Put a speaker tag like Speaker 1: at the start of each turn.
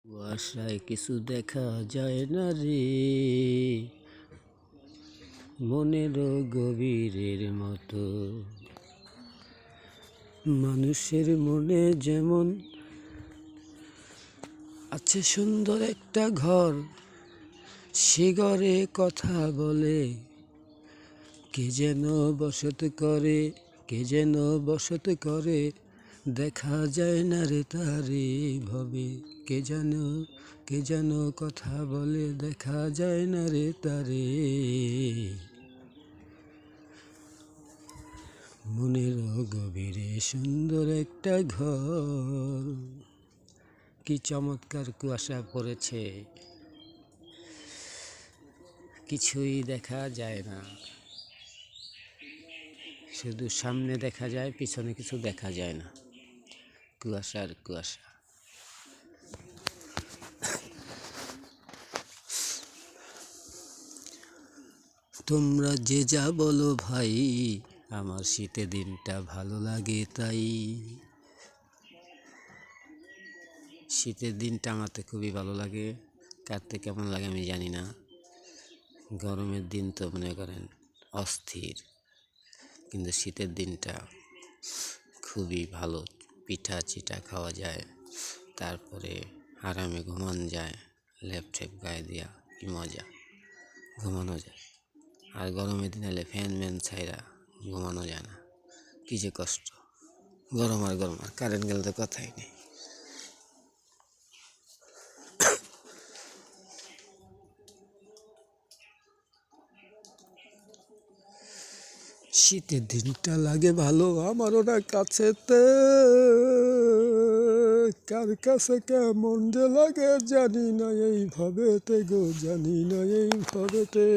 Speaker 1: কুয়াশায় কিছু দেখা যায় না রে, মনেরও গভীরের মতো। মানুষের মনে যেমন আছে সুন্দর একটা ঘর, সে ঘরে কথা বলে কে যেন বসত করে, কে যেন বসত করে, দেখা যায় না রে তারে ভবে। কে যেন কথা বলে, দেখা যায় না রে তারে। মনের গভীরে সুন্দর একটা ঘর। কি চমৎকার কুয়াশা পড়েছে, কিছুই দেখা যায় না, শুধু সামনে দেখা যায়, পিছনে কিছু দেখা যায় না। কুয়াশার কুয়াশা। তোমরা যে যা বলো ভাই, আমার শীতের দিনটা ভালো লাগে তাই। শীতের দিনটা আমার তো খুবই ভালো লাগে, কাটতে কেমন লাগে আমি জানি না। গরমের দিন তো মনে করেন অস্থির, কিন্তু শীতের দিনটা খুবই ভালো। পিঠা চিঠা খাওয়া যায়, তারপরে আরামে ঘুমানো যায়, লেপ টেপ গায়ে দিয়া কি মজা, ঘুমানো যায়। আর গরমের দিন হলে ফ্যান ম্যান ছাইরা ঘুমানো যায় না, কী যে কষ্ট। গরম আর কারেন্ট গেলে তো কথাই নেই। শীতের দিনটা লাগে ভালো আমার ওরা কাছেতে, কার কাছে কেমন যে লাগে জানি না এইভাবেতে গো, জানি না এইভাবেতে।